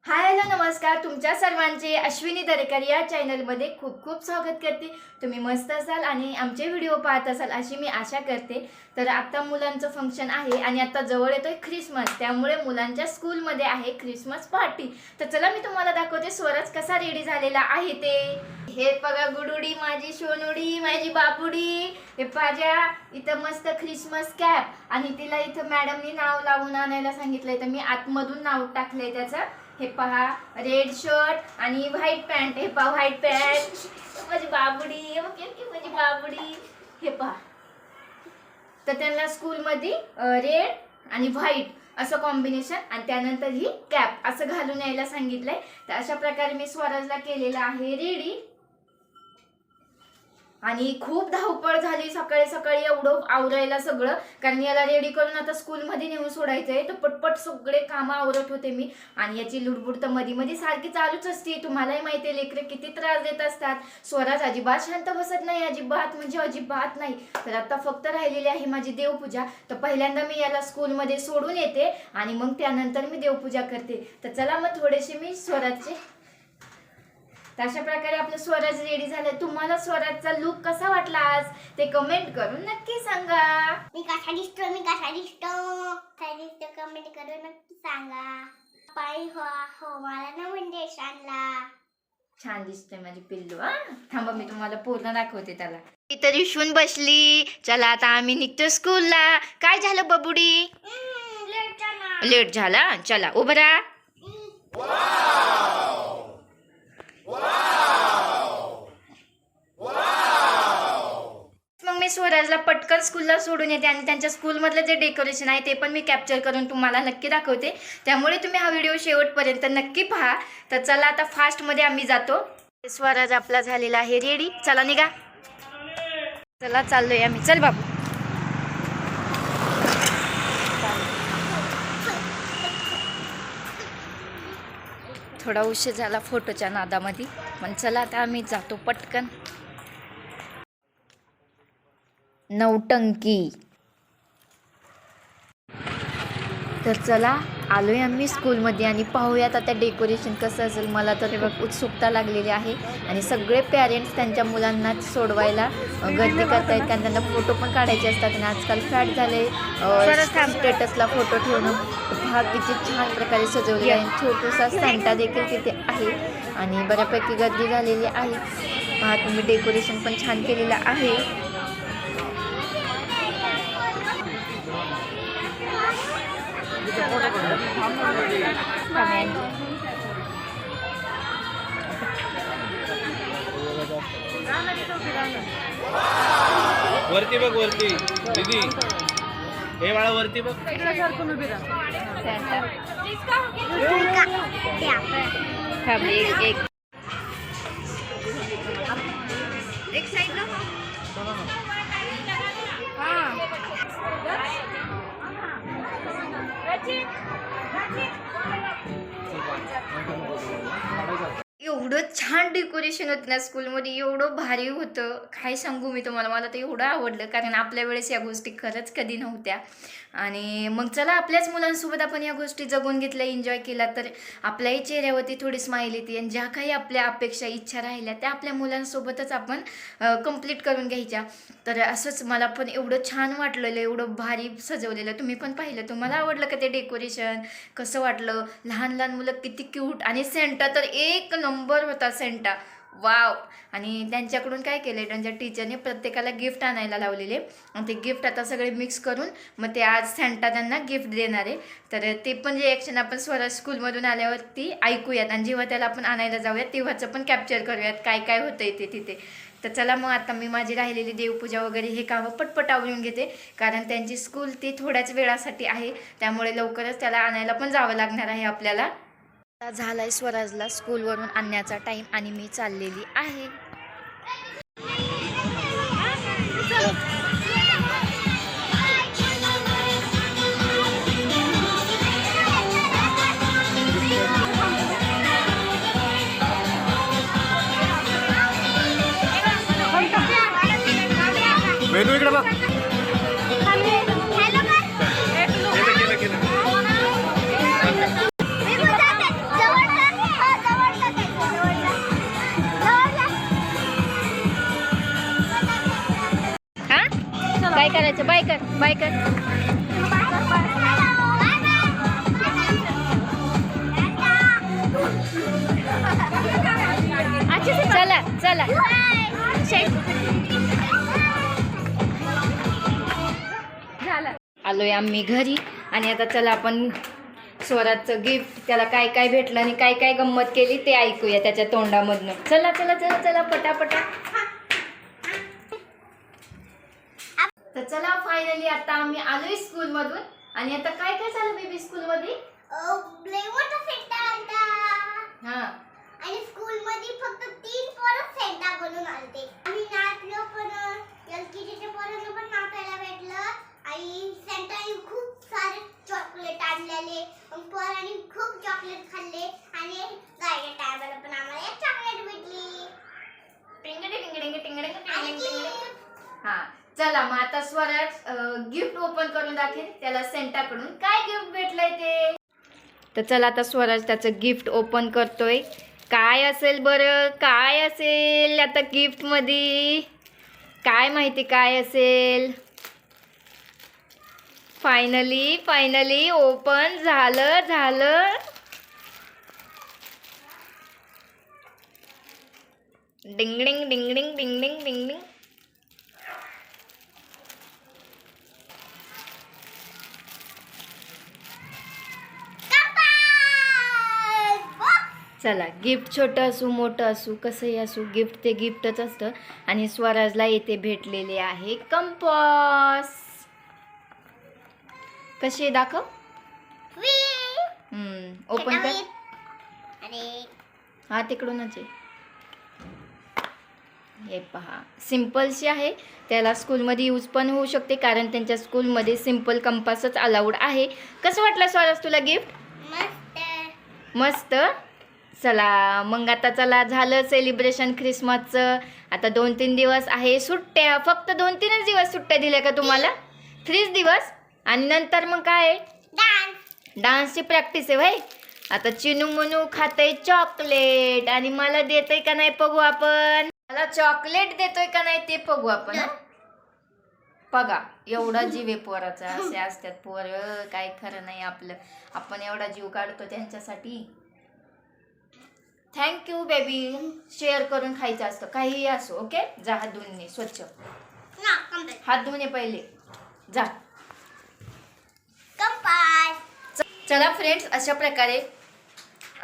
Hi hello नमस्कार, तुमच्या सर्वांचे अश्विनी दरेकर या चॅनलमध्ये खूप खूप स्वागत करते। तुम्ही मस्त असाल आणि आमचे व्हिडिओ पाहत असाल अशी मी आशा करते। तर आता मुलांचं फंक्शन आहे आणि आता जवळ येतोय ख्रिसमस, त्यामुळे मुलांच्या स्कूलमध्ये आहे ख्रिसमस पार्टी। तर चला मी तुम्हाला दाखवते स्वराज कसा रेडी झालेला आहे ते। हे बघा गुडुडी, माझी सोनुडी, माझी बाबुडी। हे पाजा इथं मस्त ख्रिसमस कॅप आणि तिला इथं मॅडमनी नाव लावून आणायला सांगितलंय, तर मी आतमधून नाव टाकलंय त्याचं। हे पहा रेड शर्ट आणि व्हाईट पॅन्ट। हे पहा व्हाईट पॅन्ट माझी बाबुडी, माझी बाबुडी। हे पहा तर त्यांना स्कूलमध्ये रेड आणि व्हाईट असं कॉम्बिनेशन आणि त्यानंतर ही कॅप असं घालून यायला सांगितलंय। तर अशा प्रकारे मी स्वराजला केलेला आहे रेडी आणि खूप धावपळ झाली सकाळी सकाळी एवढं आवरायला सगळं, कारण याला रेडी करून आता स्कूलमध्ये नेऊन सोडायचंय। तर पटपट सगळे कामं आवरत होते मी आणि याची लुडबुड तर मध्ये मध्ये सारखी चालूच असते। तुम्हालाही माहिती आहे लेकरं किती त्रास देत असतात। स्वराज अजिबात शांत बसत नाही, अजिबात म्हणजे अजिबात नाही। तर आता फक्त राहिलेली आहे माझी देवपूजा। तर पहिल्यांदा मी याला स्कूलमध्ये सोडून येते आणि मग त्यानंतर मी देवपूजा करते। तर चला मग थोडेसे मी स्वराजचे तर अशा प्रकारे आपलं स्वराज रेडी झालं। तुम्हाला स्वराजचा लुक कसा वाटला आज ते कमेंट करून नक्की सांगा। मी कसा दिसतो कमेंट करून नक्की सांगा। पाय हो मला नवीन ड्रेस आणला, छान दिसतोय माझी पिल्लू। थांबा मी तुम्हाला पूर्ण दाखवते त्याला। इतर इशून बसली। चला आता आम्ही निघतो स्कूलला। काय झालं बबुडी? लेट झाला, चला उभं राहा। मग मी स्वराजला पटकन स्कूलला सोडून येते आणि त्यांच्या स्कूलमधलं जे डेकोरेशन आहे ते पण मी कॅप्चर करून तुम्हाला नक्की दाखवते, त्यामुळे तुम्ही हा व्हिडिओ शेवटपर्यंत नक्की पहा। तर चला आता फास्टमध्ये आम्ही जातो। स्वराज आपला झालेला आहे रेडी, चला निघा। चला चाललोय आम्ही, चल बाबू। थोडा उशीर झाला फोटोच्या नादामध्ये, पण चला आता आम्ही जातो पटकन। नौटंकी। तर चला आलोय आम्ही स्कूलमध्ये आणि पाहूयात आता डेकोरेशन कसं असेल। मला तर उत्सुकता लागलेली आहे आणि सगळे पॅरेंट्स त्यांच्या मुलांना सोडवायला गर्दी करतायत, कारण त्यांना फोटो पण काढायचे असतात आणि आजकाल फॅट झाले स्टेटसला फोटो ठेवणं। हा किती छान प्रकारे सजवलेला आहे, छोटासा सॅन्टा देखील तिथे आहे आणि बऱ्यापैकी गर्दी झालेली आहे। पहा तुम्ही डेकोरेशन पण छान केलेलं आहे। वरती बघ, वरती दीदी, हे बाळा वरती बघ। एक साइडला एवढं छान डेकोरेशन होतं ना स्कूलमध्ये, एवढं भारी होतं काय सांगू मी तुम्हाला। मला तर एवढं आवडलं, कारण आपल्या वेळेस या गोष्टी खरंच कधी नव्हत्या। आणि मग चला आपल्याच मुलांसोबत आपण या गोष्टी जगून घेतल्या, एन्जॉय केला, तर आपल्याही चेहऱ्यावरती थोडी स्माईल येते आणि ज्या काही आपल्या अपेक्षा इच्छा राहिल्या त्या आपल्या मुलांसोबतच आपण कंप्लीट करून घ्यायच्या। तर असंच मला पण एवढं छान वाटलेलं, एवढं भारी सजवलेलं। तुम्ही पण पाहिलं, तुम्हाला आवडलं का ते डेकोरेशन? कसं वाटलं? लहान लहान मुलं किती क्यूट आणि सेंटा तर एक नंबर होता सेंटा, वाव। आणि त्यांच्याकडून काय केलं, त्यांच्या टीचरने प्रत्येकाला गिफ्ट आणायला लावलेले आणि ते गिफ्ट आता सगळे मिक्स करून मग ते आज सेंटा त्यांना गिफ्ट देणार आहे। तर ते पण रिॲक्शन आपण स्वराज स्कूलमधून आल्यावरती ऐकूयात आणि जेव्हा त्याला आपण आणायला जाऊयात तेव्हाचं पण कॅप्चर करूयात काय काय होतंय ते तिथे। तर चला मग आता मी माझी राहिलेली देवपूजा वगैरे हे कामं पटपट आवरून घेते, कारण त्यांची स्कूल ती थोड्याच वेळासाठी आहे, त्यामुळे लवकरच त्याला आणायला पण जावं लागणार आहे आपल्याला। झालाय स्वराजला स्कूलवरून आणण्याचा टाइम आणि मी चाललेली आहे। मेनू इकडे बघ। हॅलो बाय कर बाय कर. चला चला झालं. आलोय आम्ही घरी आणि आता चला आपण स्वराजचं गिफ्ट त्याला काय काय भेटलं आणि काय काय गंमत केली ते ऐकूया त्याच्या तोंडामधनं. चला चला चला चला पटापटा. तर चला फायनली आता आम्ही आलोय स्कूल मधून आणि आता काय काय झालं बेबी स्कूल मध्ये. हा आणि स्कूल मध्ये फक्त 3 पोरं सेंटा बनून आलते. आम्ही नाचलो पण एलकेजीच्या पोरांना पण नाचायला भेटलं आणि सेंटाने खूप सारे चॉकलेट आणलेले. मग पोरांनी खूप चॉकलेट खाल्ले आणि जायच्या टायमाला पण आम्हाला एक चॉकलेट भेटली. हा चला मग आता स्वराज गिफ्ट ओपन करून दाखवेल त्याला सेंटाकडून काय गिफ्ट भेटलंय ते. तर चला आता स्वराज त्याचं गिफ्ट ओपन करतोय. काय असेल बरं काय असेल आता गिफ्ट मध्ये काय माहिती काय असेल. फायनली ओपन झालं. डिंग डिंग डिंग डिंग डिंग डिंग डिंग डिंग. चला गिफ्ट छोटं असू मोठं असू कसंही असू गिफ्ट ते गिफ्टच असतं. आणि स्वराजला येथे भेटलेले आहे कंपास. कशी दाखव. ओपन कर. आणि हा तिकडूनच आहे. हे पहा सिम्पलशी आहे. त्याला स्कूलमध्ये यूज पण होऊ शकते कारण त्यांच्या स्कूलमध्ये सिम्पल कंपासच अलाउड आहे. कसं वाटलं स्वराज तुला गिफ्ट. मस्त. चला मग आता चला झालं सेलिब्रेशन ख्रिसमसचं. आता 2-3 दिवस आहे सुट्ट्या. फक्त 2-3च दिवस सुट्ट्या दिल्या का तुम्हाला. 3 दिवस आणि नंतर मग काय डान्सची प्रॅक्टिस आहे भाई. आता चिनू मनू खातय चॉकलेट आणि मला देतोय का नाही बघू आपण. मला चॉकलेट देतोय का नाही ते बघू आपण. बघा एवढा जीव आहे पोराचा. असे असतात पोर काय खरं नाही आपलं. आपण एवढा जीव काढतो त्यांच्यासाठी. Thank you baby. शेअर करून खायचं असतं काहीही असो. ओके जा हात धुवून ये स्वच्छ. हात धुवून ये पहिले जा. चला फ्रेंड्स अशा प्रकारे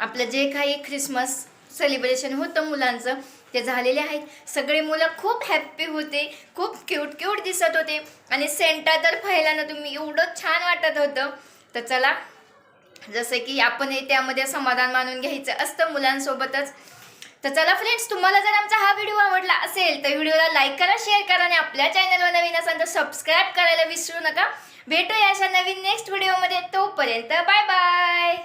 आपलं जे काही ख्रिसमस सेलिब्रेशन होतं मुलांचं ते झालेले आहेत. सगळे मुलं खूप हॅप्पी होते. खूप क्यूट दिसत होते आणि सेंटा तर पाहिल्यानं तुम्ही एवढं छान वाटत होतं. तर चला जसं की आपण त्यामध्ये समाधान मानून घ्यायचं असतं मुलांसोबतच. तर चला फ्रेंड्स तुम्हाला जर आमचा हा व्हिडिओ आवडला असेल तर व्हिडिओला लाईक करा शेअर करा आणि आपल्या चॅनलवर नवीन असाल तर सबस्क्राईब करायला विसरू नका. भेटूया अशा नवीन नेक्स्ट व्हिडिओमध्ये. तोपर्यंत बाय बाय.